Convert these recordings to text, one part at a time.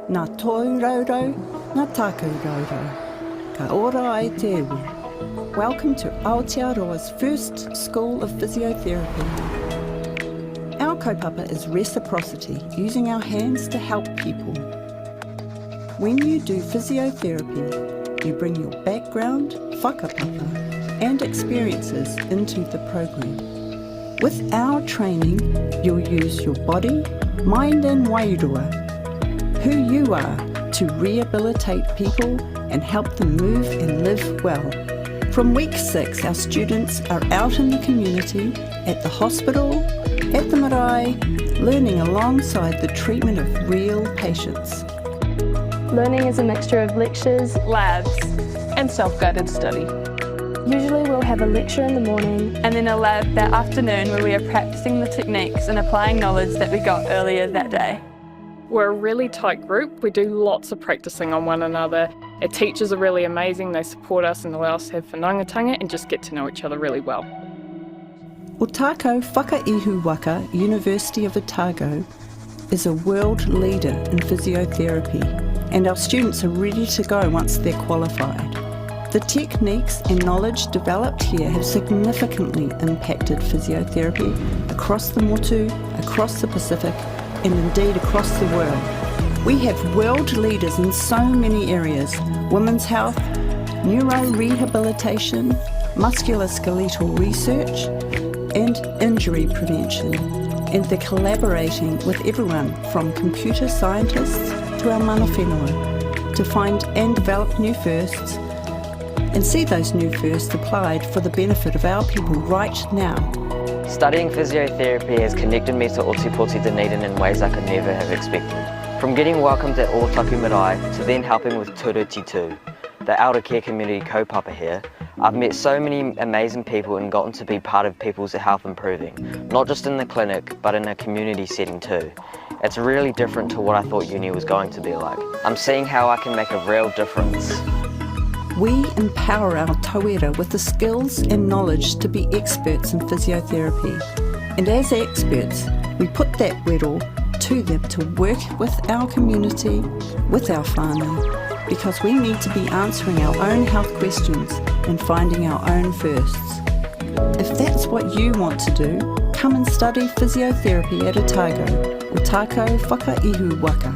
Nā toi raurau, nā tākou raurau. Ka ora ai te iwi. Welcome to Aotearoa's first School of Physiotherapy. Our kaupapa is reciprocity, using our hands to help people. When you do physiotherapy, you bring your background, whakapapa, and experiences into the program. With our training, you'll use your body, mind and wairua, who you are, to rehabilitate people and help them move and live well. From week 6, our students are out in the community, at the hospital, at the marae, learning alongside the treatment of real patients. Learning is a mixture of lectures, labs, and self-guided study. Usually we'll have a lecture in the morning and then a lab that afternoon where we are practicing the techniques and applying knowledge that we got earlier that day. We're a really tight group. We do lots of practicing on one another. Our teachers are really amazing. They support us and allow us to have whanaungatanga and just get to know each other really well. Otago Whakaihu Waka University of Otago is a world leader in physiotherapy, and our students are ready to go once they're qualified. The techniques and knowledge developed here have significantly impacted physiotherapy across the motu, across the Pacific, and indeed across the world. We have world leaders in so many areas: women's health, neurorehabilitation, musculoskeletal research, and injury prevention. And they're collaborating with everyone from computer scientists to our mana whenua to find and develop new firsts and see those new firsts applied for the benefit of our people right now. Studying physiotherapy has connected me to Ōtepoti Dunedin in ways I could never have expected. From getting welcomed at Ōtaku Marae to then helping with Turutitu, the elder care community kaupapa here, I've met so many amazing people and gotten to be part of people's health improving, not just in the clinic but in a community setting too. It's really different to what I thought uni was going to be like. I'm seeing how I can make a real difference. We empower our tauira with the skills and knowledge to be experts in physiotherapy. And as experts, we put that wero to them to work with our community, with our whānau, because we need to be answering our own health questions and finding our own firsts. If that's what you want to do, come and study physiotherapy at Otago, Otago Whakaihu Waka.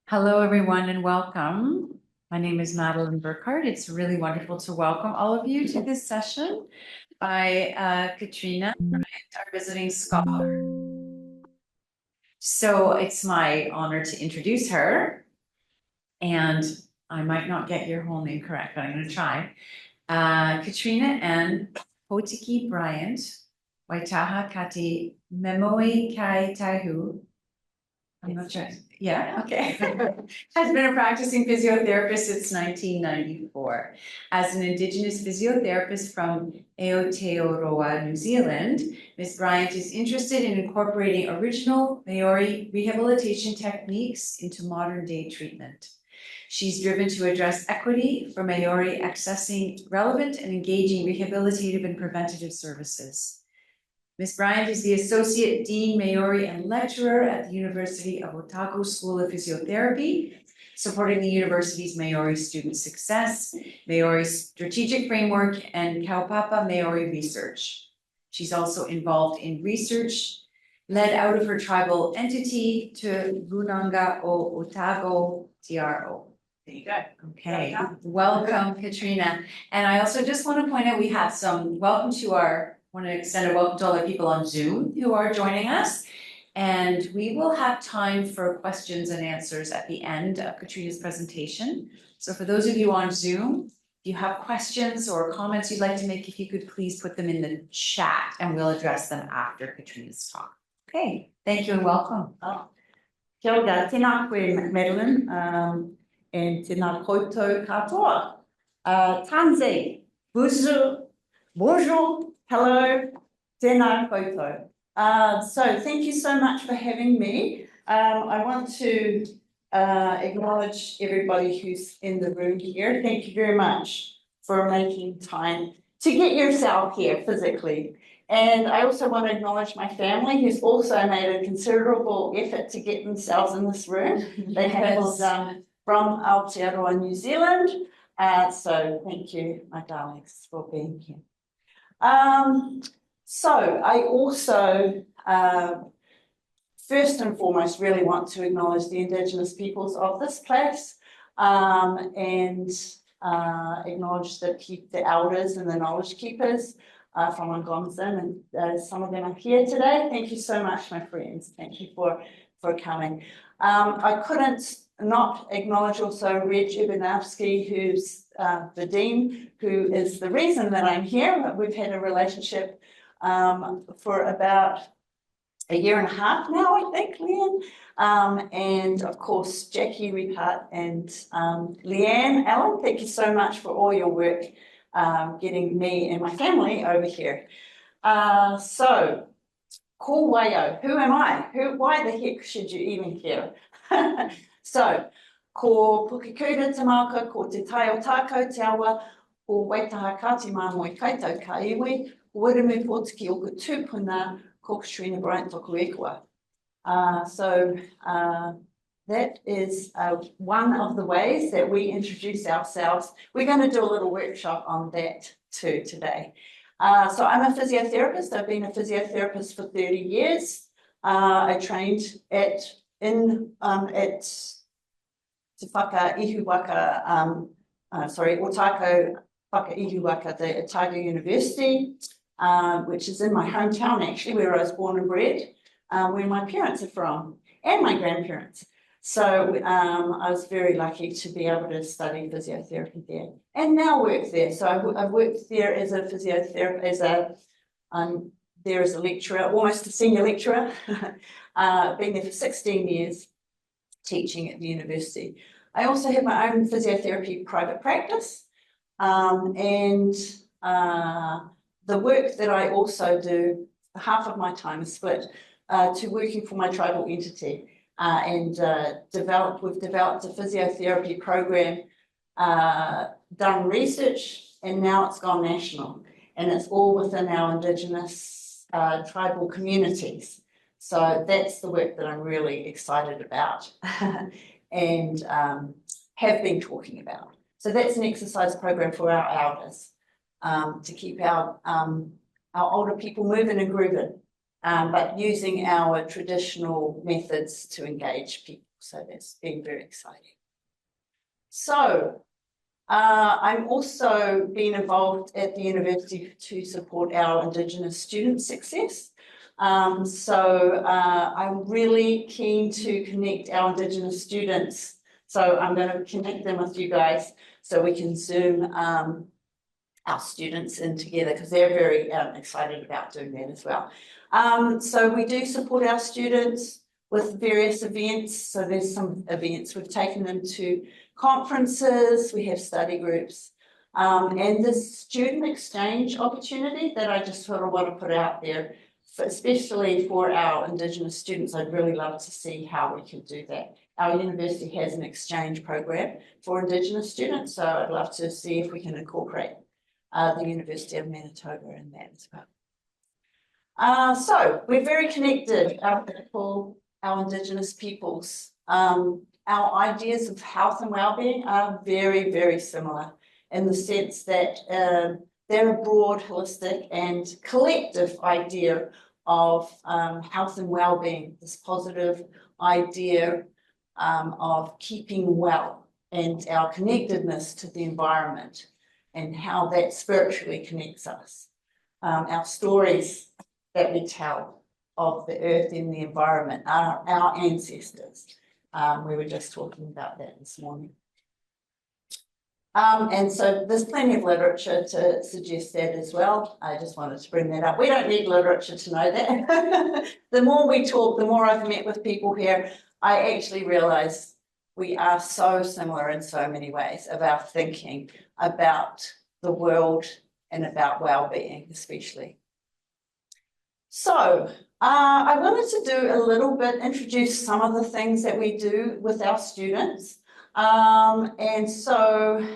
Hello, everyone, and welcome. My name is Madeline Burkhardt. It's really wonderful to welcome all of you to this session by Katrina, our visiting scholar. So it's my honor to introduce her, and I might not get your whole name correct, but I'm going to try. Katrina and Potiki Bryant, Waitaha Kati Memoi Kai Taihu. I'm not sure. Yeah, okay. Has been a practicing physiotherapist since 1994. As an Indigenous physiotherapist from Aotearoa, New Zealand, Ms. Bryant is interested in incorporating original Maori rehabilitation techniques into modern day treatment. She's driven to address equity for Maori accessing relevant and engaging rehabilitative and preventative services. Ms. Bryant is the Associate Dean Maori and Lecturer at the University of Otago School of Physiotherapy, supporting the university's Maori student success, Maori strategic framework, and kaupapa Maori research. She's also involved in research led out of her tribal entity to Runanga o Otago TRO. There you go. Okay, welcome, Katrina. And I also just want to point out we have some welcome to our want to extend a welcome to all the people on Zoom who are joining us. And we will have time for questions and answers at the end of Katrina's presentation. So for those of you on Zoom, if you have questions or comments you'd like to make, if you could please put them in the chat and we'll address them after Katrina's talk. Okay, thank you and welcome. Kia ora, tēnā koe Madeline, and tēnā koutou katoa. Tanzi, bonjour, hello, tēnā koutou. So thank you so much for having me. I want to acknowledge everybody who's in the room here. Thank you very much for making time to get yourself here physically. And I also want to acknowledge my family, who's also made a considerable effort to get themselves in this room. They travelled from Aotearoa, New Zealand. So thank you, my darlings, for being here. So I also, first and foremost, really want to acknowledge the Indigenous peoples of this place, and acknowledge the elders and the knowledge keepers from Algonquin, and some of them are here today. Thank you so much, my friends. Thank you for coming. I couldn't not acknowledge also Reg Ibanowski, who's the Dean, who is the reason that I'm here. We've had a relationship for about a year and a half now, I think, Leanne. And of course, Jackie Ripart and Leanne Allen, thank you so much for all your work getting me and my family over here. So, ko waio, who am I? Why the heck should you even care? So, ko Pukikuta Tamaka, ko Te Tai o Tākou Te Awa, ko Waitaha Kati Māmoe Kaitau Ka Iwi, Wirimu Pōtiki o ka tūpuna, ko Katrina Bryant toku ekua. So that is one of the ways that we introduce ourselves. We're going to do a little workshop on that too today. So I'm a physiotherapist. I've been a physiotherapist for 30 years. I trained at Te Whaka Ihuwaka, Otako Whaka Ihuwaka, the Otago University, which is in my hometown actually, where I was born and bred, where my parents are from, and my grandparents. So I was very lucky to be able to study physiotherapy there, and now work there. So I've worked there as a physiotherapist, there as a lecturer, almost a senior lecturer. Been there for 16 years, teaching at the university. I also have my own physiotherapy private practice, and the work that I also do, half of my time is split to working for my tribal entity, and we've developed a physiotherapy program, done research, and now it's gone national, and it's all within our Indigenous tribal communities. So that's the work that I'm really excited about and have been talking about. So that's an exercise program for our elders, to keep our older people moving and grooving, but using our traditional methods to engage people. So that's been very exciting. So I'm also been involved at the university to support our Indigenous student success. So I'm really keen to connect our Indigenous students. So I'm going to connect them with you guys so we can Zoom our students in together, because they're very excited about doing that as well. So we do support our students with various events. So there's some events we've taken them to, conferences, we have study groups, and this student exchange opportunity that I just sort of want to put out there, especially for our Indigenous students. I'd really love to see how we can do that. Our university has an exchange program for Indigenous students, so I'd love to see if we can incorporate the University of Manitoba in that as well. So we're very connected, our people, our Indigenous peoples. Our ideas of health and well-being are very, very similar in the sense that they're a broad, holistic and collective idea of health and well-being, this positive idea of keeping well and our connectedness to the environment and how that spiritually connects us. Our stories that we tell of the earth and the environment, our ancestors. We were just talking about that this morning. And so there's plenty of literature to suggest that as well. I just wanted to bring that up. We don't need literature to know that. The more we talk, the more I've met with people here, I actually realize we are so similar in so many ways of our thinking about the world and about well-being especially. So I wanted to do a little bit, introduce some of the things that we do with our students. And so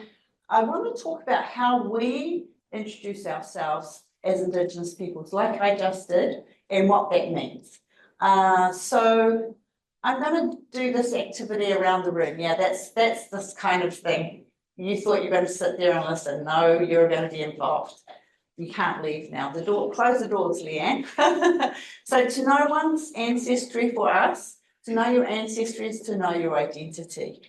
I want to talk about how we introduce ourselves as Indigenous peoples, like I just did, and what that means. So I'm going to do this activity around the room. Yeah, that's this kind of thing. You thought you were going to sit there and listen. No, you're going to be involved. You can't leave now. The door, close the doors, Leanne. So to know one's ancestry for us, to know your ancestry is to know your identity.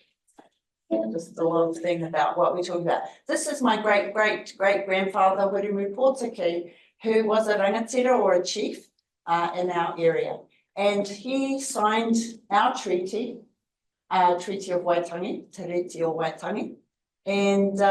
Just a little thing about what we're talking about. This is my great-great-great-grandfather, Wiremu Pōtiki, who was a rangatira or a chief in our area. And he signed our treaty, Treaty of Waitangi, Te Reti o Waitangi. And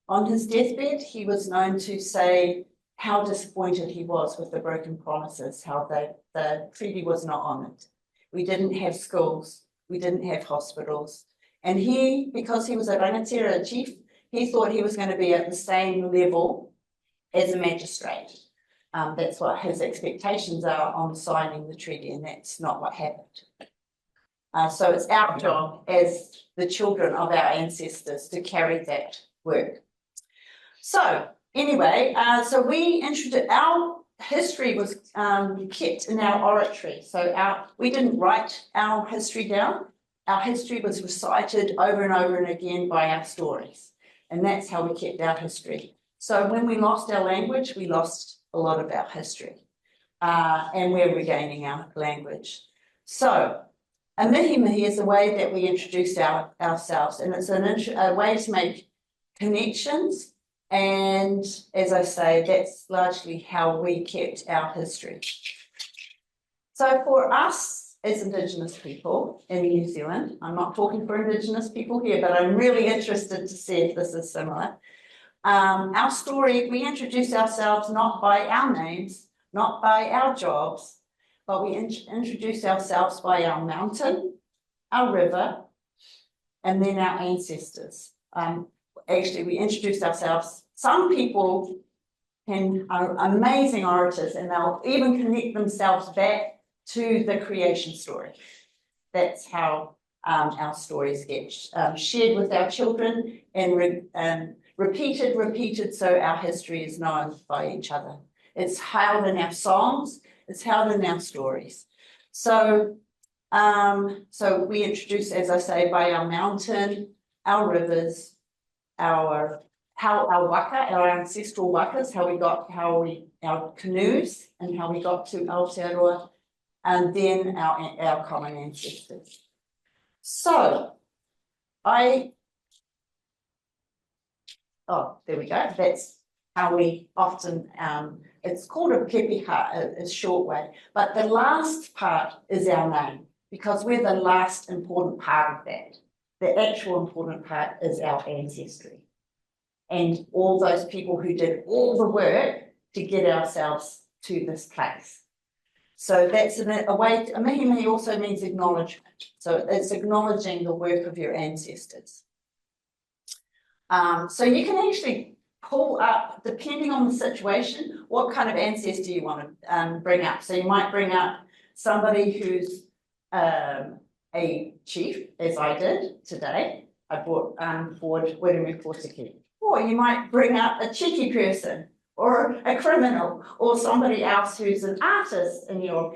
on his deathbed, he was known to say how disappointed he was with the broken promises, how the treaty was not honoured. We didn't have schools, we didn't have hospitals. And he, because he was a rangatira, a chief, he thought he was going to be at the same level as a magistrate. That's what his expectations are on signing the treaty, and that's not what happened. So it's our job as the children of our ancestors to carry that work. So anyway, so we introduced, our history was kept in our oratory. So we didn't write our history down. Our history was recited over and over and again by our stories. And that's how we kept our history. So when we lost our language, we lost a lot of our history. And we're regaining our language. So a mihi is a way that we introduce ourselves. And it's a way to make connections. And as I say, that's largely how we kept our history. So for us, as Indigenous people in New Zealand, I'm not talking for Indigenous people here, but I'm really interested to see if this is similar. Our story, we introduce ourselves not by our names, not by our jobs, but we introduce ourselves by our mountain, our river, and then our ancestors. Actually, we introduce ourselves. Some people are amazing orators, and they'll even connect themselves back to the creation story. That's how our stories get shared with our children and repeated, so our history is known by each other. It's held in our songs, it's held in our stories. So, so we introduce, as I say, by our mountain, our rivers, our waka, our ancestral wakas, our canoes, and how we got to Aotearoa, and then our common ancestors. So, there we go. That's how we often, it's called a pepeha, a short way, but the last part is our name, because we're the last important part of that. The actual important part is our ancestry. And all those people who did all the work to get ourselves to this place. So that's a way, a mihi also means acknowledgement. So it's acknowledging the work of your ancestors. So you can actually pull up, depending on the situation, what kind of ancestor you want to bring up. So you might bring up somebody who's a chief, as I did today. I brought forward Wiremu Pōtiki. Or you might bring up a cheeky person, or a criminal, or somebody else who's an artist in your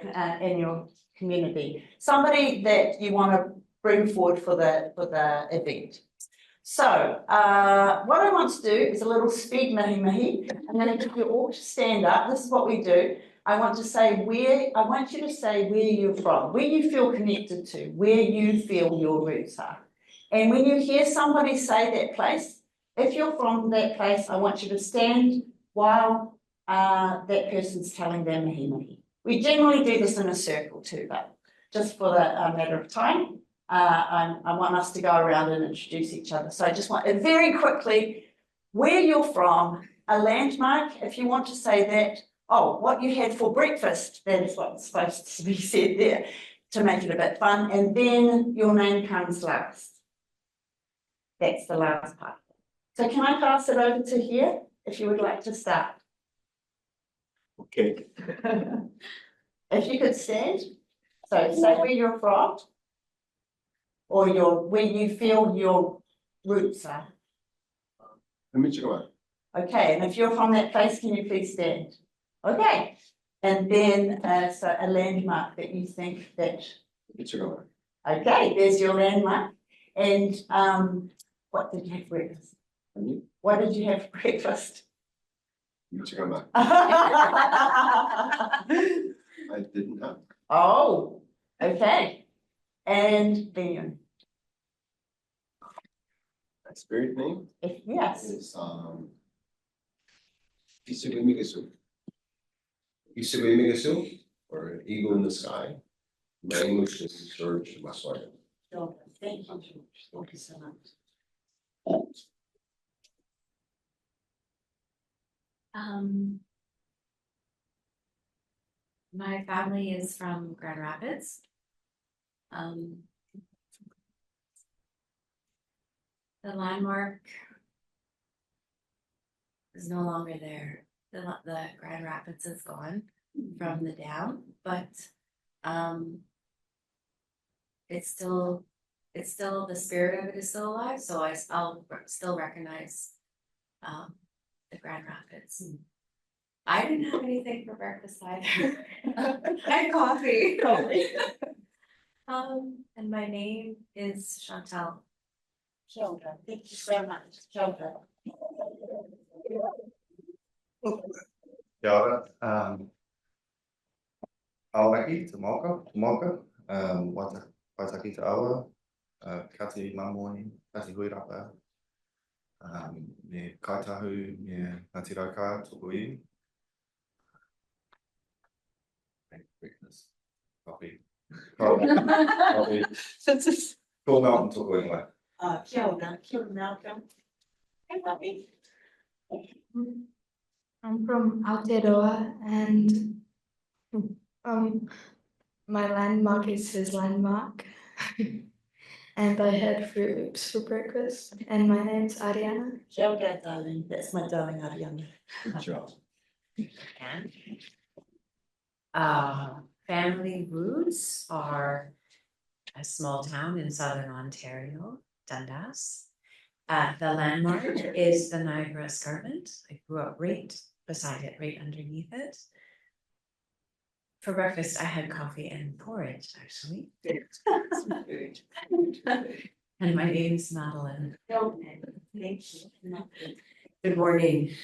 community, somebody that you want to bring forward for the event. So what I want to do is a little speed mihi. I'm going to get you all to stand up. This is what we do. I want you to say where you're from, where you feel connected to, where you feel your roots are. And when you hear somebody say that place, if you're from that place, I want you to stand while that person's telling their mihi. We generally do this in a circle too, but just for the matter of time, I want us to go around and introduce each other. So I just want very quickly, where you're from, a landmark, if you want to say that, oh, what you had for breakfast, that's what's supposed to be said there to make it a bit fun, and then your name comes last. That's the last part. So can I pass it over to here, if you would like to start? Okay. If you could stand, so say where you're from, or where you feel your roots are. Michigan. Okay, and if you're from that place, can you please stand? Okay, and then so a landmark that you think that. Michigan. Okay, there's your landmark. And what did you have for breakfast? What did you have for breakfast? Michigan. I didn't have. Oh, okay. And then, My spirit name yes. is Isubimigasu. Isubimigasu, or Eagle in the Sky. My English is George Maswaya. Thank you. Thank you so much. My family is from Grand Rapids. The landmark is no longer there. The Grand Rapids is gone from the dam, but it's still the spirit of it is still alive. So I'll still recognize the Grand Rapids. I didn't have anything for breakfast either. I had coffee. And my name is Chantel. Children, thank you so much. Children. Kia ora. Aoraki, te moka, Waitaki te awa, kati mamoni, kati huirapa, me kaitahu, me Ngāti Rauka, tōku iwi. Breakfast, coffee. Coffee. Cool Mountain tōku ingoa. Kia ora, Malcolm. Hey, puppy. I'm from Aotearoa, and my landmark is his landmark. And I had fruits for breakfast, and my name's Ariana. Kia ora, darling. That's my darling Ariana. Good job. And family roots are a small town in southern Ontario, Dundas. The landmark is the Niagara Escarpment. I grew up right beside it, right underneath it. For breakfast, I had coffee and porridge, actually. And my name is Madeline. Thank you. Good morning.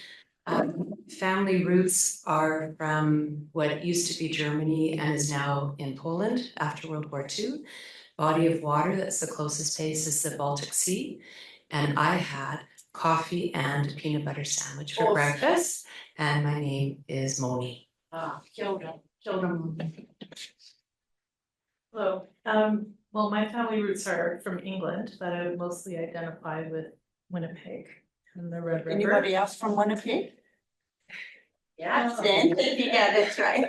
Family roots are from what used to be Germany and is now in Poland after World War II. Body of water that's the closest place is the Baltic Sea. And I had coffee and peanut butter sandwich for breakfast. And my name is Moni. Kia ora. Kia ora, Moni. Hello. Well, my family roots are from England, but I would mostly identify with Winnipeg and the Red River. Anybody else from Winnipeg? Yeah. Stand. Yeah, that's right.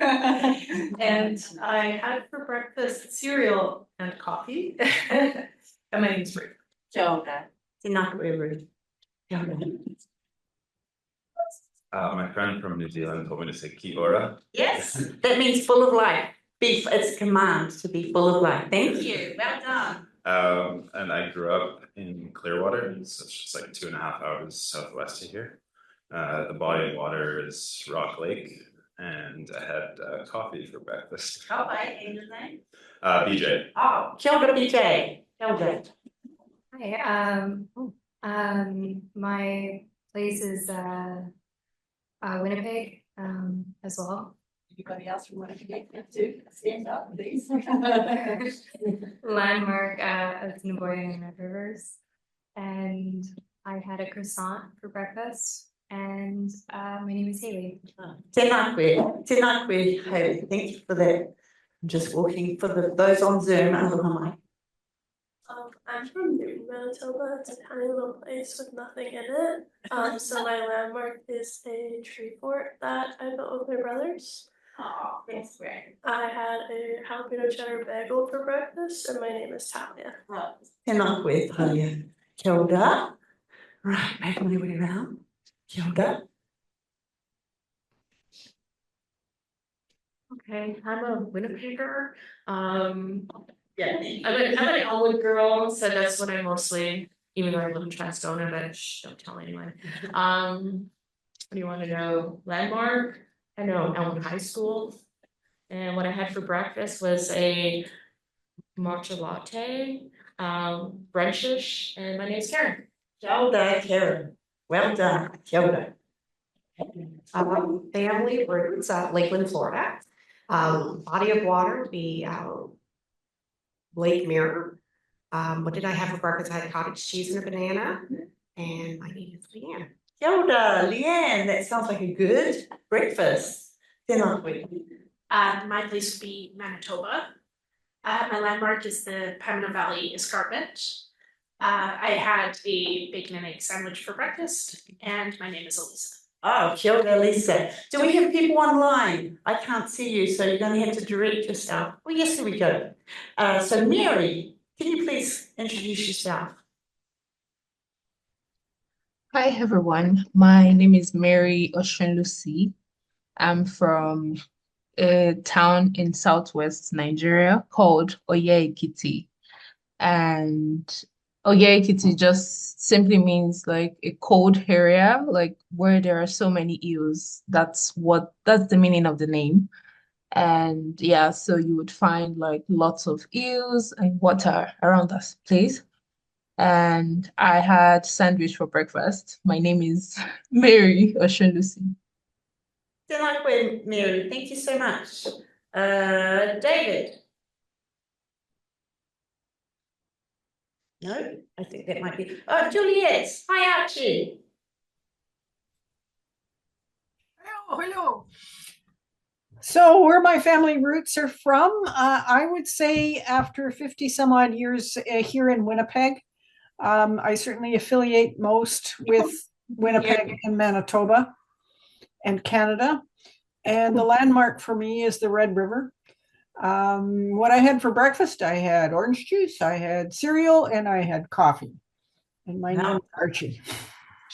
And I had for breakfast cereal and coffee. And my name's Ruth. Kia ora. Tēnā koe, Ruth. Kia ora. My friend from New Zealand told me to say ki ora. Yes, that means full of life. It's a command to be full of life. Thank you. Well done. And I grew up in Clearwater, so it's just like 2.5 hours southwest of here. The body of water is Rock Lake, and I had coffee for breakfast. Oh, right, and your name? BJ. Oh, kia ora, BJ. Kia ora. Hi, my place is Winnipeg as well. Anybody else from Winnipeg to stand up, please? Landmark of Nagoya and Red Rivers. And I had a croissant for breakfast. And my name is Haley. Tēnā koe, Hayley. Thank you for that. I'm just walking for those on Zoom. I'm from Newton, Manitoba. It's a tiny little place with nothing in it. So my landmark is a tree fort that I built with my brothers. Oh, that's great. I had a jalapeno cheddar bagel for breakfast, and my name is Talia. Tēnā koe, Talia. Kia ora. Right, make my way around. Kia ora. Okay, I'm a Winnipegger. Yeah, I'm an Elwood girl, so that's what I mostly, even though I live in Transcona, but shh, don't tell anyone. What do you want to know? Landmark? I know Elwood High School. And what I had for breakfast was a matcha latte, brunchish, and my name's Karen. Kia ora, Karen. Well done. Kia ora. Family roots, Lakeland, Florida. Body of water, the Lake Mirror. What did I have for breakfast? I had cottage cheese and a banana, and my name is Leanne. Kia ora, Leanne. That sounds like a good breakfast. Tēnā koe. My place would be Manitoba. My landmark is the Pembina Valley Escarpment. I had a bacon and egg sandwich for breakfast, and my name is Elisa. Oh, kia ora, Lisa. Do we have people online? I can't see you, so you're going to have to direct yourself. Oh, yes, there we go. So Mary, can you please introduce yourself? Hi everyone, my name is Mary Oshunlusi. I'm from a town in southwest Nigeria called Oye-Ekiti. And Oye-Ekiti just simply means like a cold area, like where there are so many eels. That's the meaning of the name. And yeah, so you would find like lots of eels and water around that place. And I had sandwich for breakfast. My name is Mary Oshunlusi. Tēnā koe, Mary. Thank you so much. David. No, I think that might be. Oh, Juliet. Hi, Archie. Hello. So where my family roots are from, I would say after 50 some odd years here in Winnipeg, I certainly affiliate most with Winnipeg and Manitoba and Canada. And the landmark for me is the Red River. What I had for breakfast, I had orange juice, I had cereal, and I had coffee. And my name is Archie.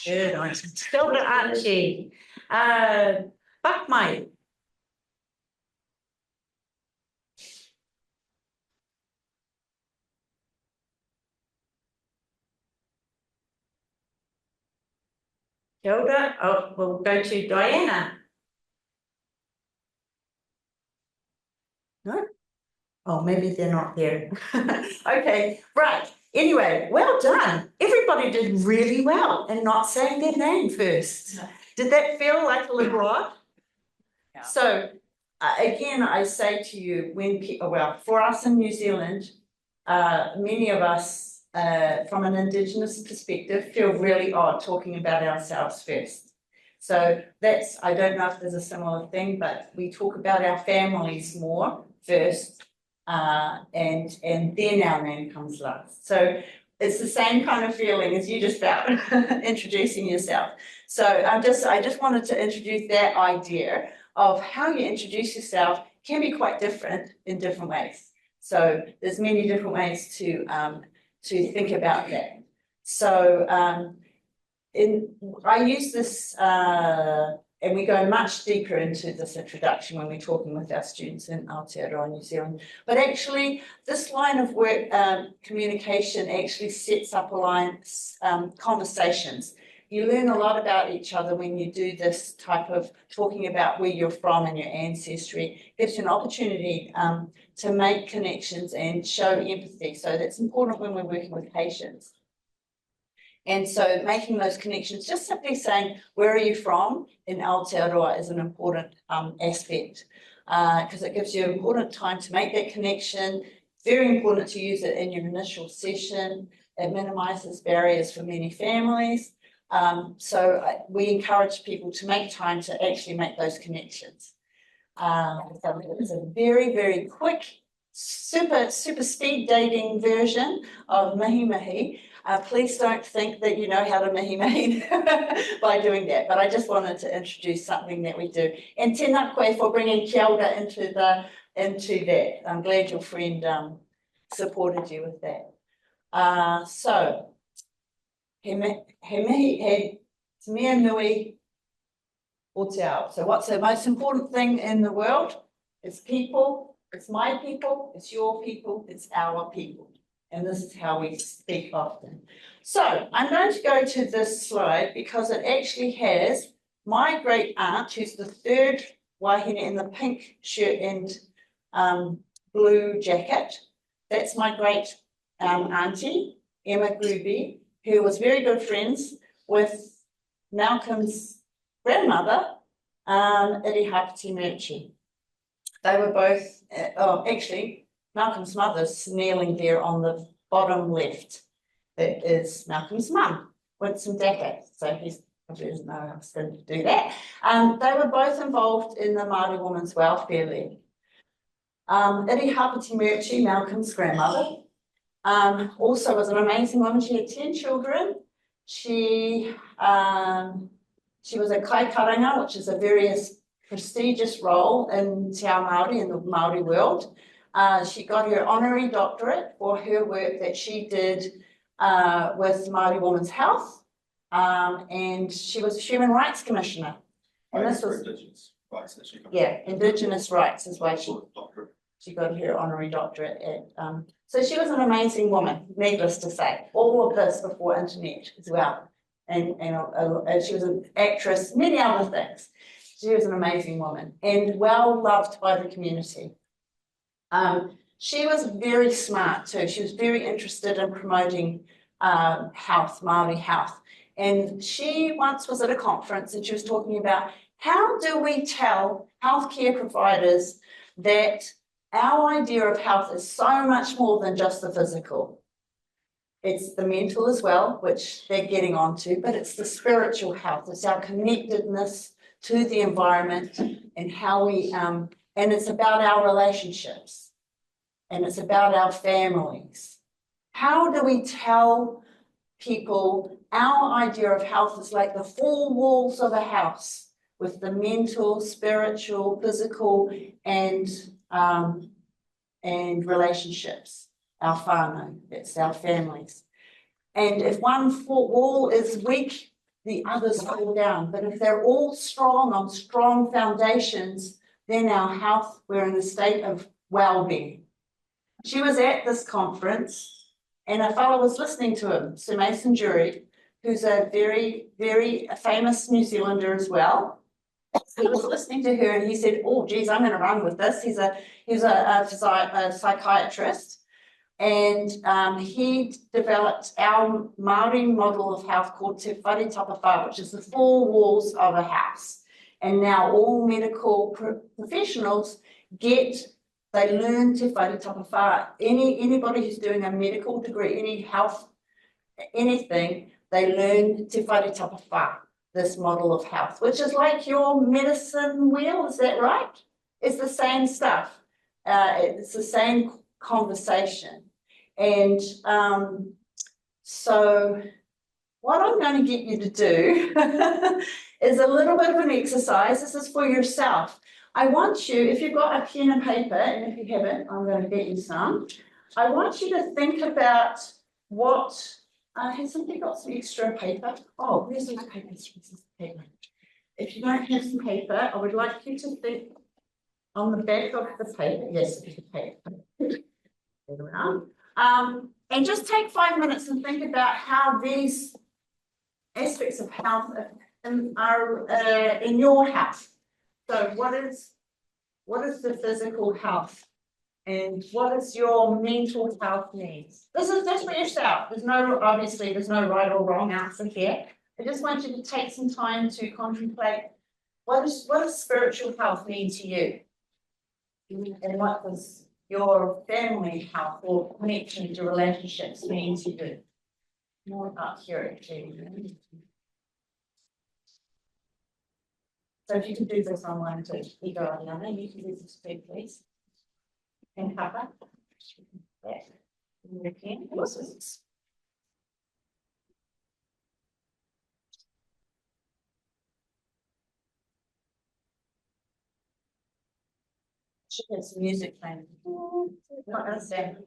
Good, still to Archie. Buck Mike. Hilda, oh, we'll go to Diana. No? Oh, maybe they're not there. Okay, right. Anyway, well done. Everybody did really well and not saying their name first. Did that feel like a little odd? Yeah. So, again, I say to you, when people, well, for us in New Zealand, many of us, from an Indigenous perspective, feel really odd talking about ourselves first. So that's, I don't know if there's a similar thing, but we talk about our families more first, and then our name comes last. So it's the same kind of feeling as you just felt introducing yourself. So I just wanted to introduce that idea of how you introduce yourself can be quite different in different ways. So there's many different ways to think about that. So I use this, and we go much deeper into this introduction when we're talking with our students in Aotearoa, New Zealand. But actually, this line of work, communication, actually sets up alliance conversations. You learn a lot about each other when you do this type of talking about where you're from and your ancestry. It gives you an opportunity to make connections and show empathy. So that's important when we're working with patients. And so making those connections, just simply saying, where are you from in Aotearoa is an important aspect, because it gives you important time to make that connection. Very important to use it in your initial session. It minimises barriers for many families. So we encourage people to make time to actually make those connections. So it's a very, very quick, super speed dating version of mihi mihi. Please don't think that you know how to mihi mihi by doing that, but I just wanted to introduce something that we do. And tēnā koe for bringing kia ora into that. I'm glad your friend supported you with that. So, he mea nui o te ao. So what's the most important thing in the world It's people, it's my people, it's your people, it's our people. And this is how we speak often. So I'm going to go to this slide because it actually has my great aunt, who's the third wahine in the pink shirt and blue jacket. That's my great auntie, Emma Gruby, who was very good friends with Malcolm's grandmother, Irihapiti Murchie. They were both, actually, Malcolm's mother's kneeling there on the bottom left. That is Malcolm's mum, Winston Dacker. So he's probably doesn't know I was going to do that. They were both involved in the Māori Women's Welfare League. Irihapiti Murchie, Malcolm's grandmother, also was an amazing woman. She had 10 children. She was a kaikaranga, which is a very prestigious role in Te Ao Māori, in the Māori world. She got her honorary doctorate for her work that she did with Māori Women's Health, and she was a Human Rights Commissioner. And this was Indigenous rights that she got. Yeah, Indigenous rights is why she got her honorary doctorate at. So she was an amazing woman, needless to say. All of this before internet as well, and she was an actress, many other things. She was an amazing woman and well loved by the community. She was very smart too. She was very interested in promoting health, Māori health. And she once was at a conference and she was talking about how do we tell healthcare providers that our idea of health is so much more than just the physical. It's the mental as well, which they're getting onto, but it's the spiritual health. It's our connectedness to the environment and how we, and it's about our relationships and it's about our families. How do we tell people our idea of health is like the four walls of a house with the mental, spiritual, physical, and relationships, our whānau, it's our families. And if one wall is weak, the others fall down. But if they're all strong on strong foundations, then our health, we're in a state of well-being. She was at this conference and a fellow was listening to him, Sir Mason Jury, who's a very, very famous New Zealander as well. He was listening to her and he said, oh, geez, I'm going to run with this. He's a psychiatrist. And he developed our Māori model of health called Te Whare Tapawhā, which is the four walls of a house. And now all medical professionals they learn Te Whare Tapawhā. Anybody who's doing a medical degree, any health, anything, they learn Te Whare Tapawhā, this model of health, which is like your medicine wheel, is that right? It's the same stuff. It's the same conversation. And so what I'm going to get you to do is a little bit of an exercise. This is for yourself. I want you, if you've got a pen and paper, and if you haven't, I'm going to get you some. I want you to think about what, has somebody got some extra paper? Oh, where's my paper? If you don't have some paper, I would like you to think on the back of the paper. Yes, it's a paper. And just take 5 minutes and think about how these aspects of health are in your health. So what is the physical health and what is your mental health needs? This is just for yourself. Obviously there's no right or wrong answer here. I just want you to take some time to contemplate what does spiritual health mean to you? And what does your family health or connection to relationships mean to you? More up here actually. So if you could do this online too, Ego Ariana, you can do this too, please. And Papa. Yeah. You can. Should have some music playing. Not understand.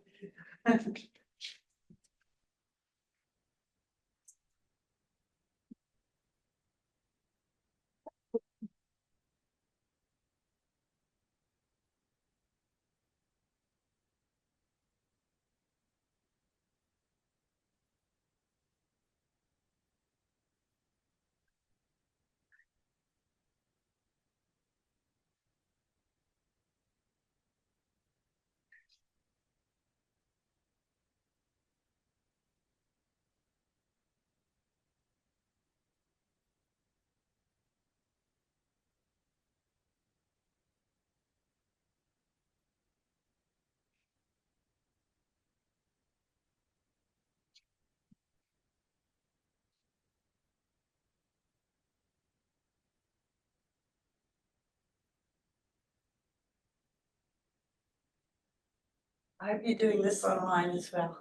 I hope you're doing this online as well,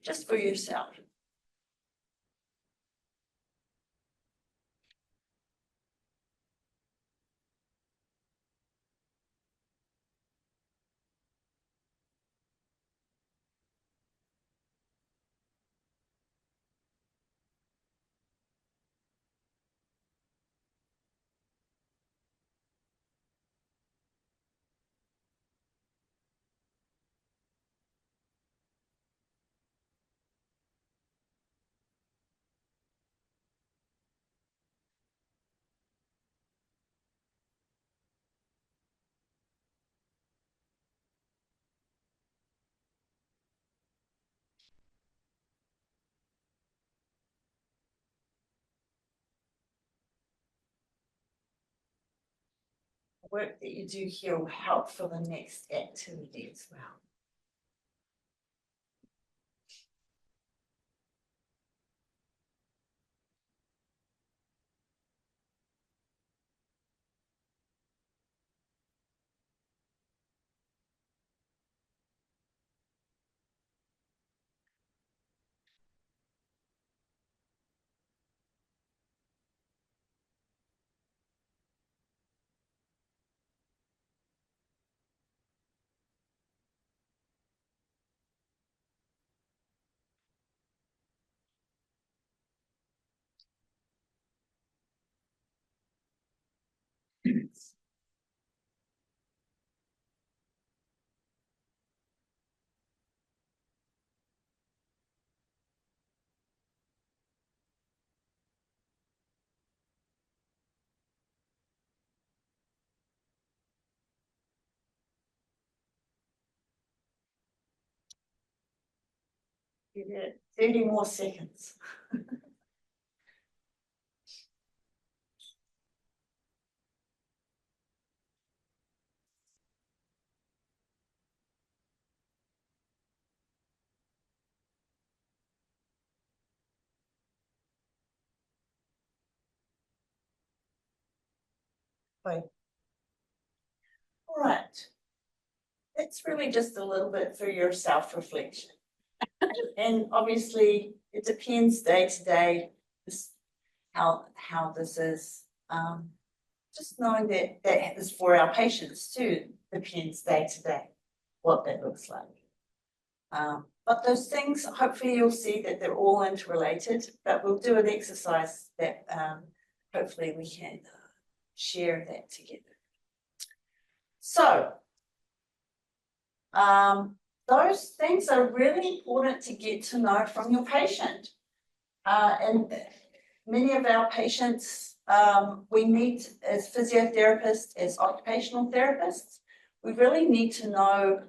just for yourself. Work that you do here will help for the next activity as well. Give it 30 more seconds. Right. All right. It's really just a little bit for your self-reflection. And obviously it depends day to day how this is. Just knowing that that is for our patients too, depends day to day what that looks like. But those things, hopefully you'll see that they're all interrelated, but we'll do an exercise that hopefully we can share that together. So, those things are really important to get to know from your patient. And many of our patients, we meet as physiotherapists, as occupational therapists. We really need to know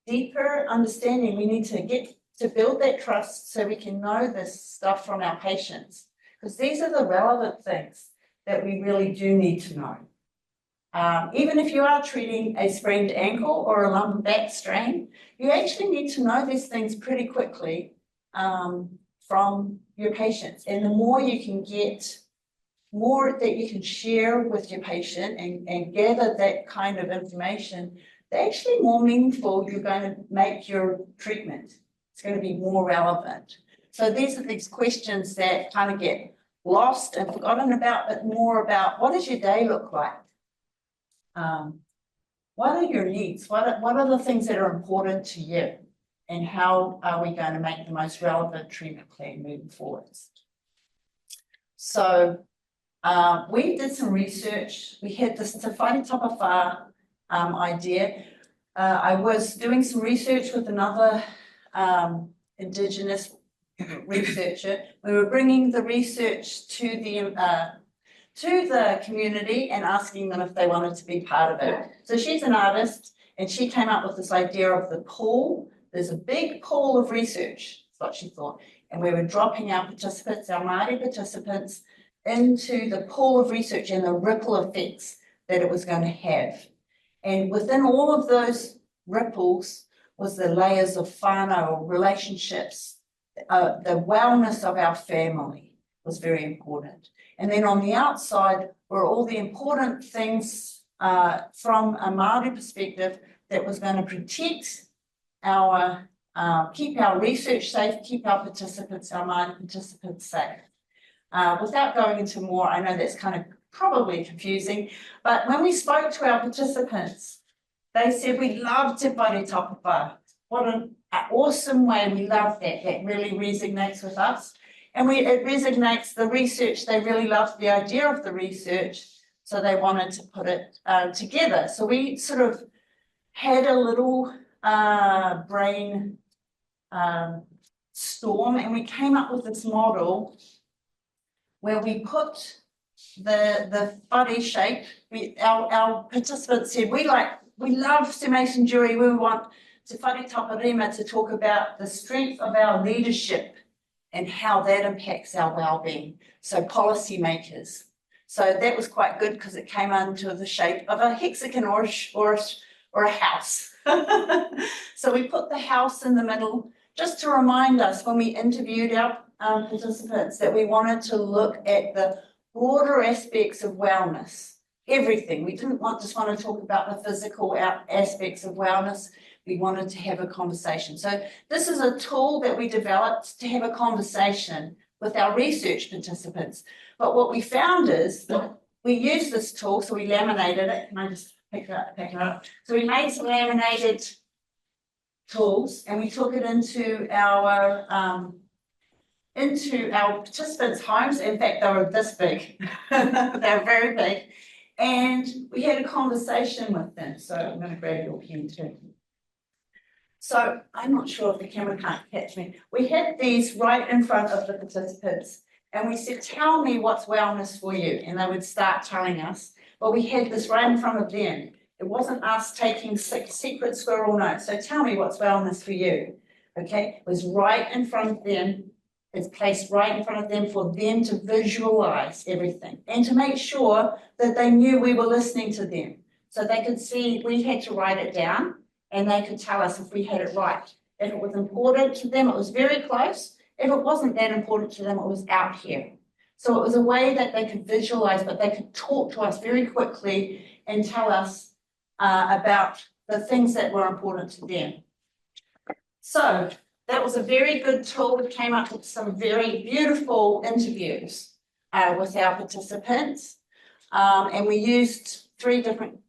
deeper understanding. We need to get to build that trust so we can know this stuff from our patients, because these are the relevant things that we really do need to know. Even if you are treating a sprained ankle or a lumbar back strain, you actually need to know these things pretty quickly from your patients. And the more you can get, more that you can share with your patient and gather that kind of information, the actually more meaningful you're going to make your treatment. It's going to be more relevant. So these are these questions that kind of get lost and forgotten about, but more about what does your day look like? What are your needs? What are the things that are important to you? And how are we going to make the most relevant treatment plan moving forwards? So we did some research. We had this Te Whare Tapawha idea. I was doing some research with another Indigenous researcher. We were bringing the research to the community and asking them if they wanted to be part of it. So she's an artist and she came up with this idea of the pool. There's a big pool of research, that's what she thought. And we were dropping our participants, our Māori participants, into the pool of research and the ripple effects that it was going to have. And within all of those ripples was the layers of whānau or relationships. The wellness of our family was very important. And then on the outside were all the important things from a Māori perspective that was going to protect our, keep our research safe, keep our participants, our mind participants safe. Without going into more, I know that's kind of probably confusing, but when we spoke to our participants, they said, we love Te Whare Tapapa. What an awesome way, we love that. That really resonates with us. And it resonates the research, they really loved the idea of the research, so they wanted to put it together. So we sort of had a little brain storm, and we came up with this model where we put the whare shape. Our participants said, we love Te Mason Jury, we want Te Whare Taparima to talk about the strength of our leadership and how that impacts our well-being. So policymakers. So that was quite good because it came under the shape of a hexagon or a house. So we put the house in the middle just to remind us when we interviewed our participants that we wanted to look at the broader aspects of wellness, everything. We didn't just want to talk about the physical aspects of wellness. We wanted to have a conversation. So this is a tool that we developed to have a conversation with our research participants. But what we found is that we used this tool, so we laminated it. Can I just pick it up? So we made some laminated tools and we took it into our participants' homes. In fact, they were this big. They were very big. And we had a conversation with them. So I'm going to grab your pen too. So I'm not sure if the camera can't catch me. We had these right in front of the participants and we said, tell me what's wellness for you. And they would start telling us, but we had this right in front of them. It wasn't us taking secret squirrel notes. So tell me what's wellness for you. Okay, it was right in front of them. It's placed right in front of them for them to visualize everything and to make sure that they knew we were listening to them. So they could see, we had to write it down and they could tell us if we had it right. If it was important to them, it was very close. If it wasn't that important to them, it was out here. So it was a way that they could visualize, but they could talk to us very quickly and tell us about the things that were important to them. So that was a very good tool. We came up with some very beautiful interviews with our participants. And we used 3 different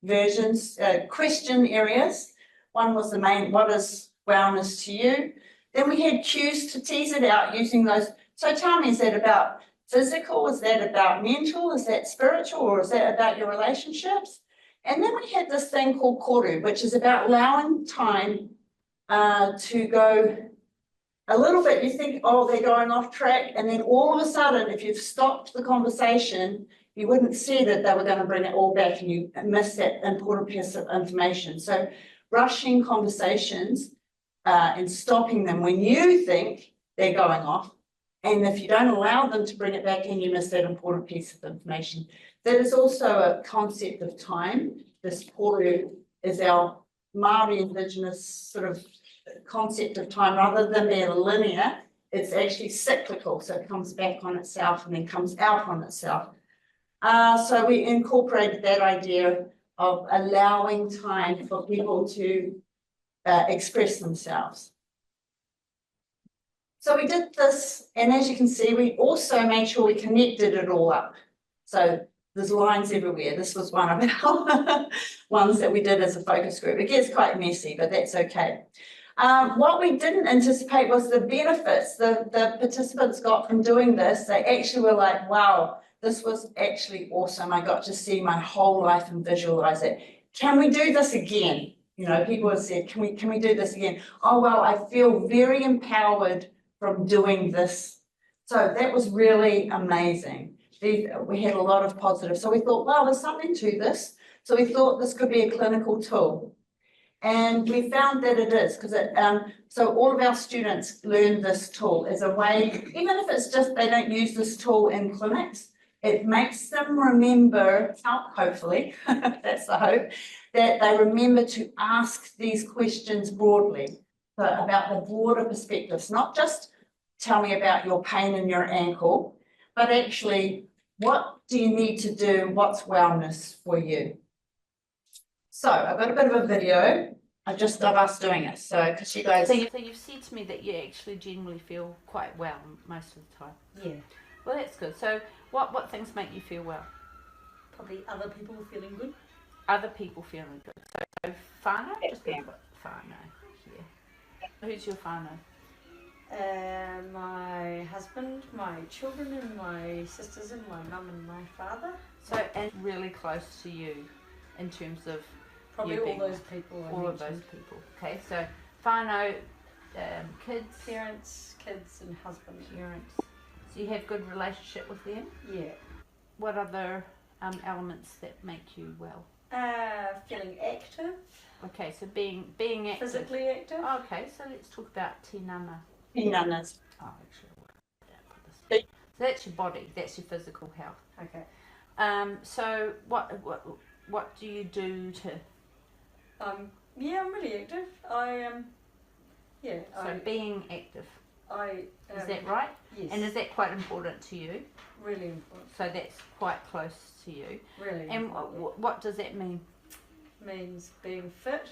versions, question areas. One was the main, what is wellness to you? Then we had cues to tease it out using those. So tell me, is that about physical? Is that about mental? Is that spiritual? Or is that about your relationships? And then we had this thing called koru, which is about allowing time to go a little bit. You think, oh, they're going off track. And then all of a sudden, if you've stopped the conversation, you wouldn't see that they were going to bring it all back and you miss that important piece of information. So rushing conversations and stopping them when you think they're going off. And if you don't allow them to bring it back in, you miss that important piece of information. That is also a concept of time. This koru is our Māori Indigenous sort of concept of time. Rather than being linear, it's actually cyclical. So it comes back on itself and then comes out on itself. So we incorporated that idea of allowing time for people to express themselves. So we did this, and as you can see, we also made sure we connected it all up. So there's lines everywhere. This was one of our ones that we did as a focus group. It gets quite messy, but that's okay. What we didn't anticipate was the benefits the participants got from doing this. They actually were like, wow, this was actually awesome. I got to see my whole life and visualize it. Can we do this again? You know, people have said, can we do this again? Oh, well, I feel very empowered from doing this. So that was really amazing. We had a lot of positive. So we thought, well, there's something to this. So we thought this could be a clinical tool. And we found that it is, because so all of our students learn this tool as a way, even if it's just they don't use this tool in clinics, it makes them remember, hopefully, that's the hope, that they remember to ask these questions broadly, so about the broader perspectives, not just tell me about your pain in your ankle, but actually, what do you need to do? What's wellness for you? So I've got a bit of a video of us doing it. So because you guys. So you've said to me that you actually generally feel quite well most of the time. Yeah. Well, that's good. So what things make you feel well? Probably other people feeling good. Other people feeling good. So whānau? Just put whānau here. Who's your whānau? My husband, my children, and my sisters, and my mum and my father. So and really close to you, in terms of probably you all being those people. all of those people. Okay, so whānau, kids, parents, kids, and husband. Parents. So you have good relationship with them. Yeah. What other elements that make you well? Feeling active. Okay, so being active. Physically active. Okay, so let's talk about tinana. Tinanas. Oh, actually, so that's your body. That's your physical health. Okay. So what do you do to? Yeah, I'm really active. So being active. Is that right? Yes. And is that quite important to you? Really important. So that's quite close to you. Really. And what does that mean? Means being fit.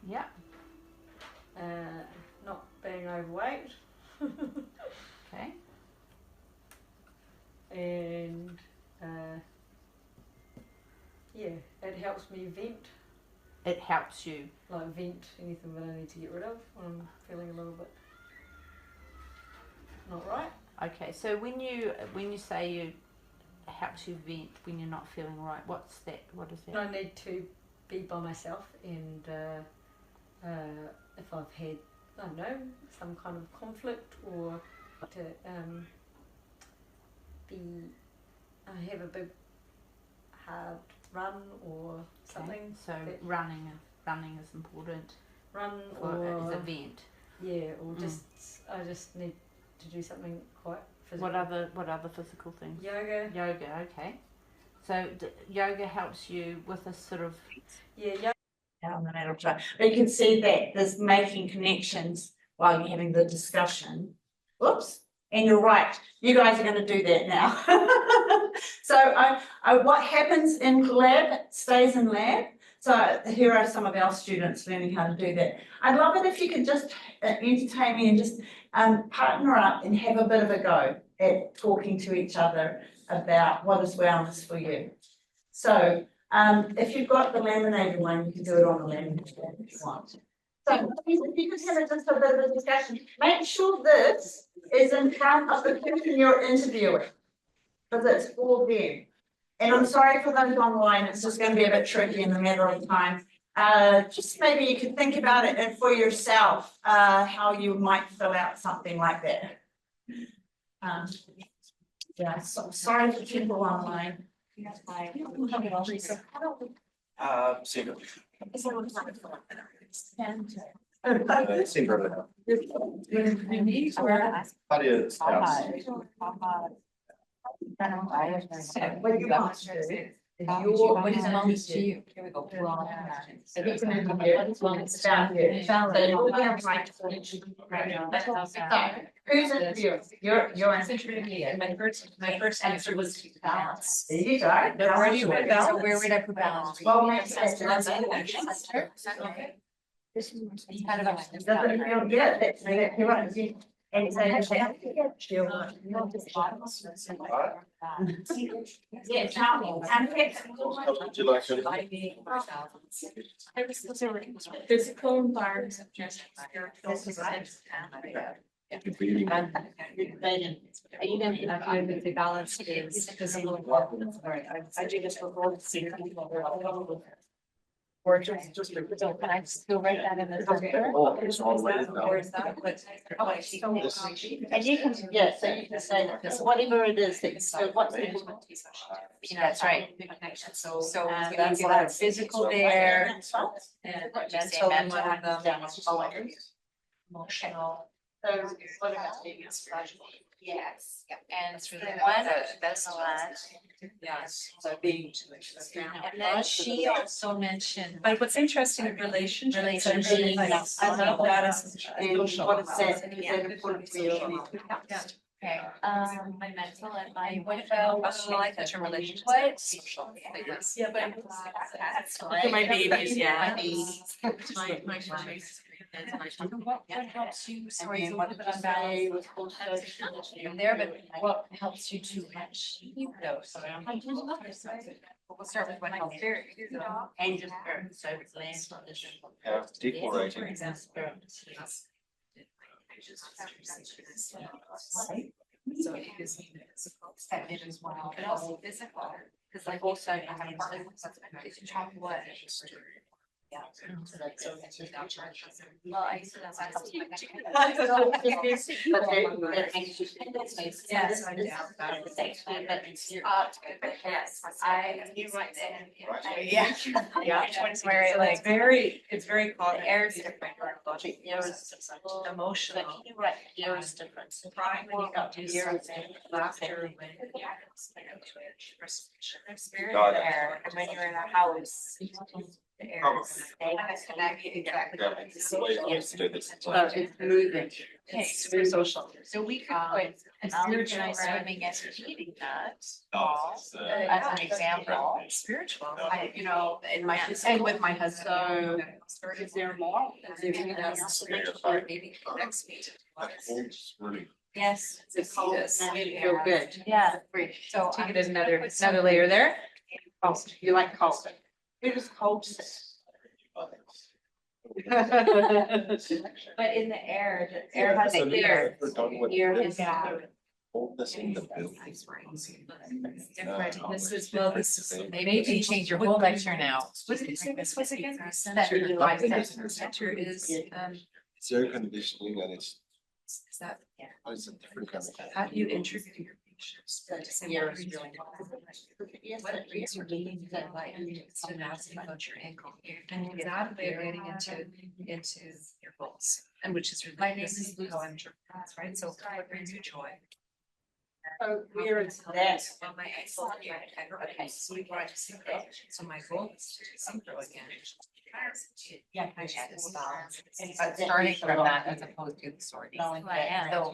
Yeah. Not being overweight. Okay. And yeah, it helps me vent. It helps you. Like vent anything that I need to get rid of when I'm feeling a little bit not right. Okay, so when you say you helps you vent when you're not feeling right, what's that? What is that? I need to be by myself, and if I've had, I don't know, some kind of conflict, or to have a big hard run or something. So running is important. Run or as a vent. Yeah, or just I just need to do something quite physical. What other physical things? Yoga. Yoga, okay. So yoga helps you with a sort of yoga. On the middle chart. But you can see that there's making connections while you're having the discussion. Whoops. And you're right. You guys are going to do that now. So what happens in lab stays in lab. So here are some of our students learning how to do that. I'd love it if you could just entertain me and just partner up and have a bit of a go at talking to each other about what is wellness for you. So if you've got the laminated one, you can do it on the laminated one if you want. So if you could have just a bit of a discussion, make sure this is in front of the person you're interviewing, because it's for them. And I'm sorry for those online, it's just going to be a bit tricky in the matter of time. Just maybe you could think about it and for yourself, how you might fill out something like that. Yeah, so sorry for people online. What you want to do is what is belongs to you. Here we go. So you can do it's down here. So you'll be able to write who's interviewing? You're interviewing. My first answer was balance. There you go. Where do you put balance? So where would I put balance? Well, This is kind of a. doesn't feel good. That's exactly right. And so yeah, Would you like to? Physical environment. I would say balance is physical. I do this for both. Or just so can I still write that in the center? Or is that what? and you can, yeah, so you can say that whatever it is that so what's That's right. So that's a lot of physical there. And mental and one of them. Emotional. So what about Yes, and through the one, that's the one. Yes, so being. And then she also mentioned. But what's interesting in relationships. I love that as and what it says, is that important for you? Okay, my mental and my life is a relationship. What? Yeah, but Look at my babies, yeah. What helps you, sorry, it's a little bit unbalanced with there, but what helps you to achieve those? We'll start with what helps you. Angels, so it's land. Declaration. So it gives me that bit as well, but also physical, because like also I have it's chocolate. Yeah. Well, I used to that's why yes, I'm down about it. But yes, you're right there. Yeah. Yeah. It's very common. The air is different. The air is emotional. You're right. The air is different. Crying when you got to laughter when spirit in the air, and when you're in a house. The air is it's moving. Okay, super social. So we could put a spiritual swimming as eating that as an example. Spiritual, in my and with my husband. So is there more? Is there anything else spiritual or maybe connects me to? Yes, it's feel good. Yeah, great. So take it as another layer there. Oh, you like cold. It is cold. But in the air has the air. Air is different. This is well, this is maybe change your whole lecture now. What did you say this was again? That the center is It's air conditioning and it's that it's a different kind of. how do you interview your patients? Air is really what brings you meaning that like to ask about your ankle and you get out of there getting into your goals and which is really my name is how I'm right. So what brings you joy? Oh, where is that? Well, my ankle. Okay, so we brought to synchro. So my goal is to synchro again. Yeah, I had this balance. Starting from that as opposed to the sorting. So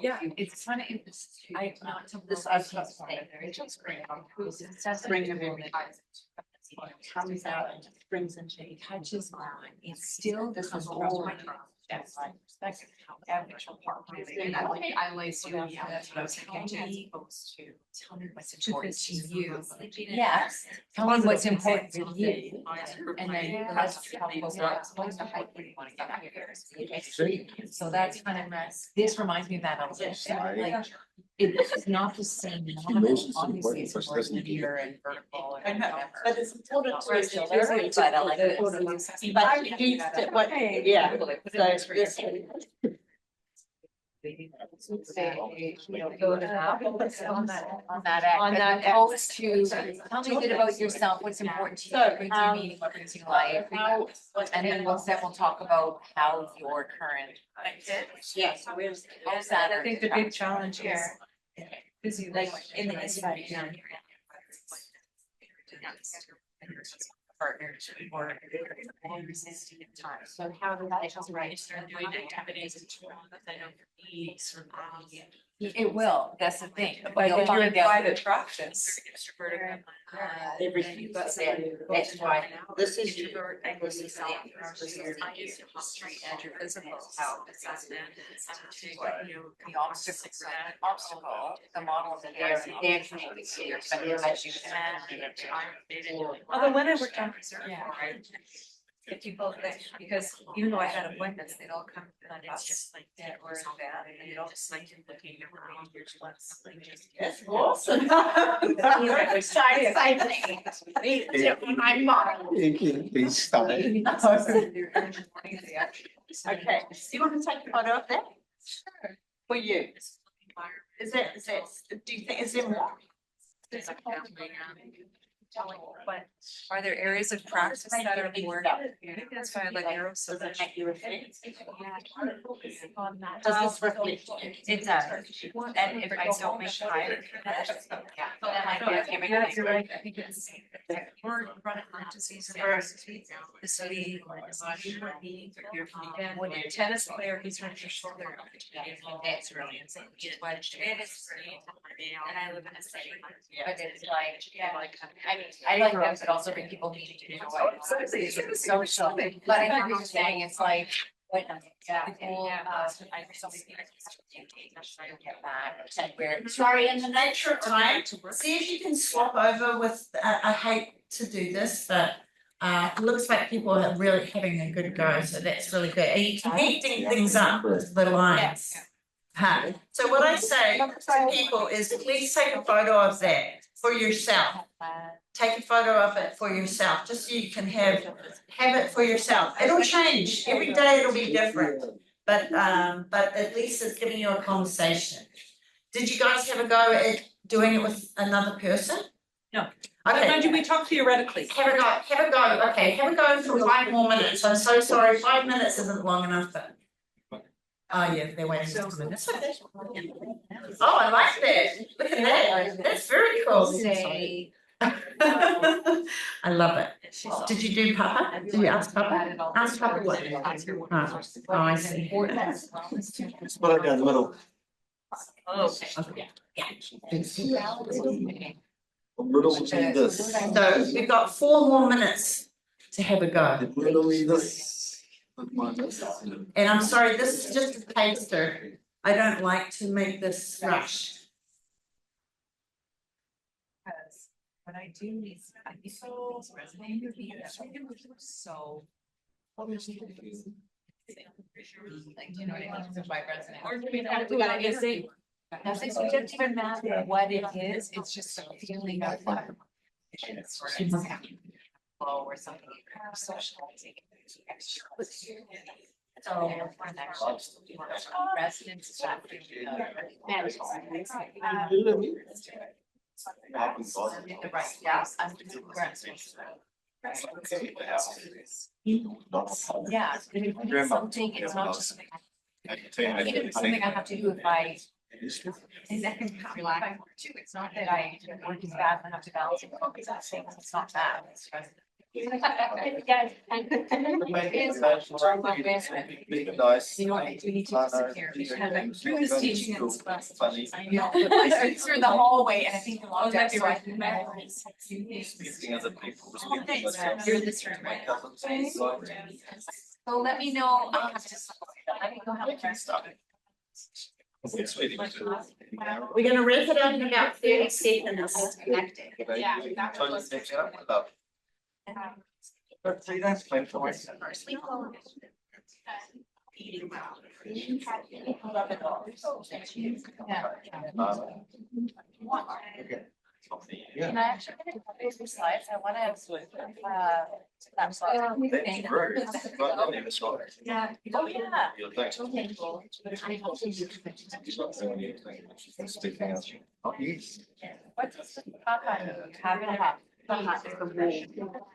yeah, it's kind of I not to this I just just bring bring them in. Comes out and brings into it touches on. It's still this is all my that's my perspective. Average part. I lace you. Yeah, that's what I was thinking. Supposed to tell me what's important to you. Yes. Tell me what's important to you. And then let's talk about what's the height you want to get out here. So that's kind of this reminds me of that a little bit. Like it's not the same. Obviously, it's more linear and vertical. But it's important to but I like it. But you what? Yeah. So this. Go to on that post to tell me a bit about yourself, what's important to you, what brings you meaning, what brings you life. And then we'll talk about how your current. Yes. How's that? I think the big challenge here is like in the inside down here. Partners or resisting at times. So how do I start doing activities that I don't need sort of it will, that's the thing. But if you're in private practice, everything that's it. That's why this is your this is history and your physical health assessment. The obstacle, the model of the air, they actually see but they let you although when I worked on reserve, right? If people because even though I had appointments, they'd all come to the bus just like that or that, and they'd all just like looking around your once. That's awesome. That was exciting. I'm not. Please stop it. Okay, you want to take a photo of that? Sure. For you. Is that, do you think, is there more? But are there areas of practice that are more, that's why I like arrows, so that you reflect. Does this reflect? It does. And if I don't make higher, yeah, then I give it. You're right, I think it's. We're running disease the city. When you're a tennis player, he's running your shoulder. That's really insane. It is pretty. And I live in a city, but it's like, I mean, I like that, but also when people need to do it. So, but I hear you saying it's like, what, Sorry, in the nature of time, see if you can swap over with, I hate to do this, but it looks like people are really having a good go, so that's really good. And you can connecting things up with the lines. Huh. So what I say to people is please take a photo of that for yourself. Take a photo of it for yourself, just so you can have it for yourself. It'll change. Every day it'll be different. But at least it's giving you a conversation. Did you guys have a go at doing it with another person? No. Okay. No, we talk theoretically. Have a go. Okay, have a go for 5 more minutes. I'm so sorry, 5 minutes isn't long enough, but. Oh yeah, they're waiting to come in. That's okay. Oh, I like that. Look at that. That's very cool. I love it. Did you do Papa? Did you ask Papa? Ask Papa what? Oh, I see. Split it down the middle. Oh, okay. Yeah. Riddle me this. So we've got 4 more minutes to have a go. Riddle me this. And I'm sorry, this is just a taster. I don't like to make this rush. What I do is, I think so resonating with me, so. Like, you know, it's by resonate. Or do we gotta get it? Nothing, so it doesn't even matter what it is, it's just a feeling of. It's flow or something, socializing. So, resonance is not in the right, yes, I'm just where I'm supposed to. Yeah, it's something, it's not just. It's something I have to do if I. And that can relax too, it's not that I work is bad and I have to balance it, focus on things, it's not that, it's just. Guys, Nice. you know, we need to disappear, because through this teaching and class, I know, through the hallway, and I think a lot of that be right. Speaking as a people. You're in this room, right? So let me know, I'll have to, let me know how the rest of it. We're gonna wrap it up in about 30 seconds. Yeah. But see, that's plain for me. Eating well. Yeah. Can I actually get a copy of your slides? I want to, that slide. Thank you. Yeah. Oh, yeah. Thanks. Okay. What does Papa mean? Have it have. Papa is the wall.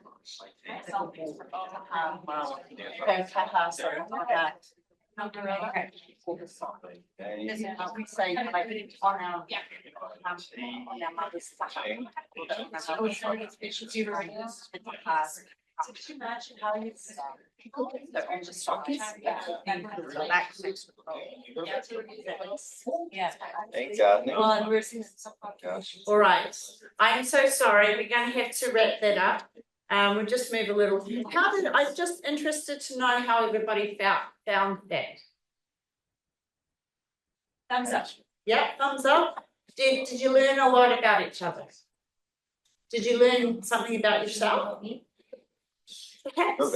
Sorry about that. Okay. This is how we say like on our mother's side. It should be very could you imagine how you they're just talking relax. Yeah. Thank God. Well, we're seeing some. All right. I'm so sorry. We're going to have to wrap that up. We'll just move a little. I'm just interested to know how everybody found that. Thumbs up. Yeah, thumbs up. Did you learn a lot about each other? Did you learn something about yourself? Perhaps.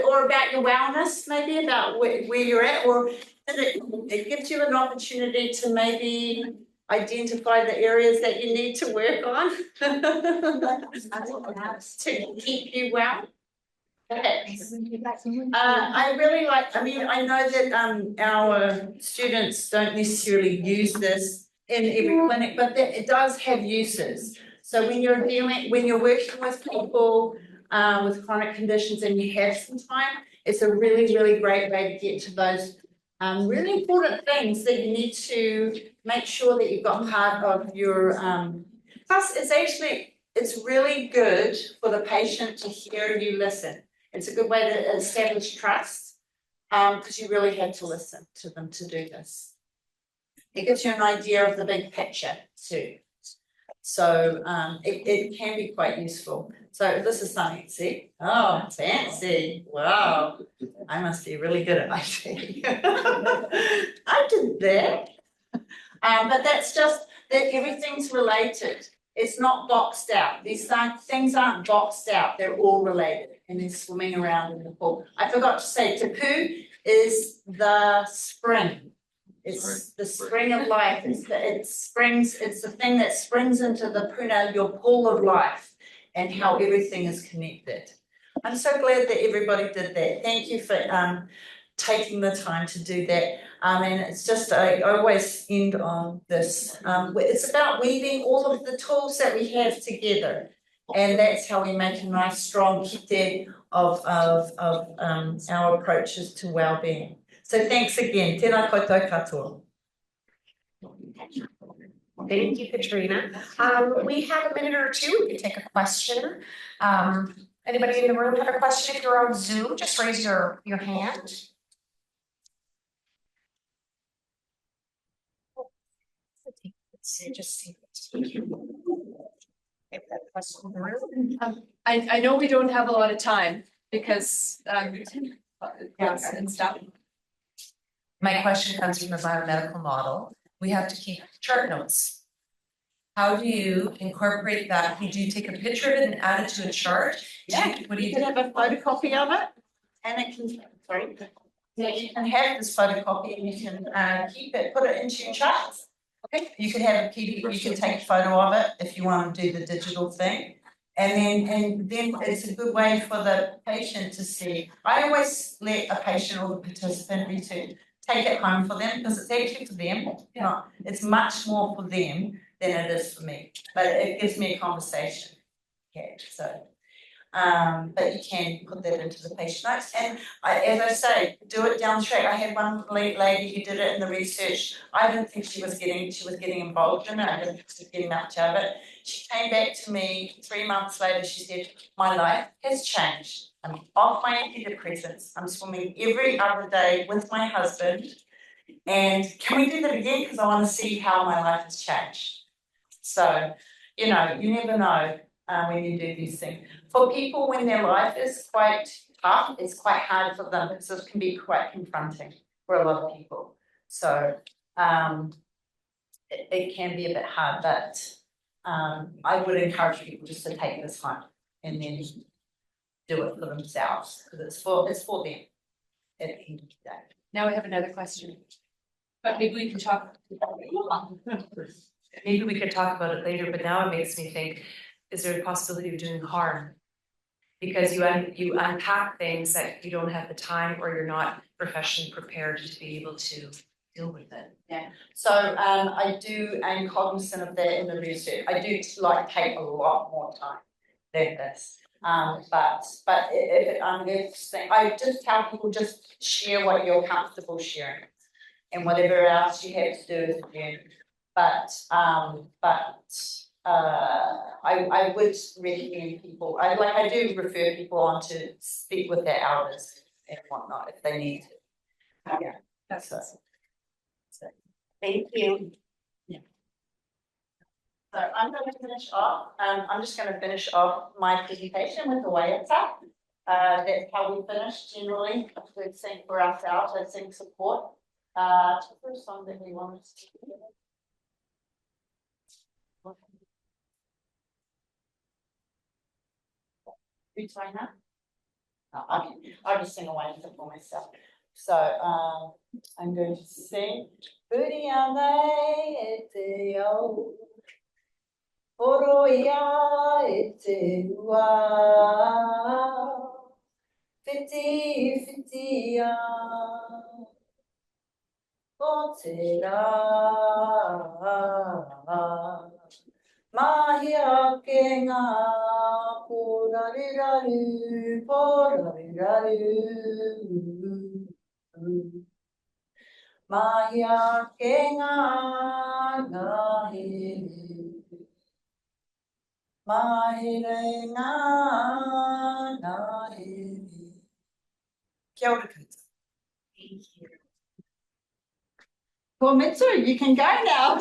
Or about your wellness, maybe about where you're at, or it gives you an opportunity to maybe identify the areas that you need to work on to keep you well. Perhaps. I really like, I mean, I know that our students don't necessarily use this in every clinic, but it does have uses. So when you're working with people with chronic conditions and you have some time, it's a really, really great way to get to those really important things that you need to make sure that you've got part of your, plus it's really good for the patient to hear you listen. It's a good way to establish trust because you really had to listen to them to do this. It gives you an idea of the big picture too. So it can be quite useful. So this is something, see? Oh, fancy. Wow. I must be really good at IT. I did that. But that's just that everything's related. It's not boxed out. These things aren't boxed out. They're all related and they're swimming around in the pool. I forgot to say, Tapu is the spring. It's the spring of life. It's the thing that springs into the puna, your pool of life, and how everything is connected. I'm so glad that everybody did that. Thank you for taking the time to do that. And it's just, I always end on this. It's about weaving all of the tools that we have together. And that's how we make a nice, strong kite of our approaches to well-being. So thanks again. Tēnā koutou katoa. Thank you, Katrina. We have a minute or two. We can take a question. Anybody in the room have a question? If you're on Zoom, just raise your hand. Just see. I know we don't have a lot of time because and stuff. My question comes from the biomedical model. We have to keep chart notes. How do you incorporate that? Do you take a picture of it and add it to a chart? Yeah, what do you can have a photocopy of it, and it can, sorry, yeah, you can have this photocopy and you can keep it, put it into your charts. Okay, you can have a PDF, you can take a photo of it if you want to do the digital thing. And then it's a good way for the patient to see. I always let a patient or the participant research take it home for them because it's actually for them. It's much more for them than it is for me, but it gives me a conversation. Okay, so but you can put that into the patient notes. And as I say, do it down the track. I had one lady who did it in the research. I didn't think she was getting involved in it. I didn't think she was getting much out of it. She came back to me 3 months later. She said, my life has changed. I'm off my antidepressants. I'm swimming every other day with my husband. And can we do that again? Because I want to see how my life has changed. So, you never know when you do these things. For people, when their life is quite tough, it's quite hard for them because it can be quite confronting for a lot of people. So it can be a bit hard, but I would encourage people just to take this home and then do it for themselves because it's for them at the end of the day. Now we have another question, but maybe we can talk. Maybe we could talk about it later, but now it makes me think, is there a possibility of doing harm? Because you unpack things that you don't have the time or you're not professionally prepared to be able to deal with it. Yeah. So I am cognizant of that in the research. I do take a lot more time than this. But if it unearths things, I just tell people just share what you're comfortable sharing, and whatever else you have to do is a journey. But I would recommend people. I do refer people on to speak with their elders and whatnot if they need to. Yeah, that's it. So, thank you. Yeah. So I'm going to finish off. I'm just going to finish off my presentation with the way it's up. That's how we finish generally. We sing for ourselves. I sing support. The first song that we wanted to do. Who's saying that? Oh, okay. I'll just sing away for myself. So I'm going to sing. Uriame te o, oroia te ua, whiti a, o te rā, Mahia ke ngā porariraru, porariraru. Mahia ke ngā ngahere. Mahere ngā ngahere. Kia ora koutou. Thank you. Well, Mitsu, you can go now.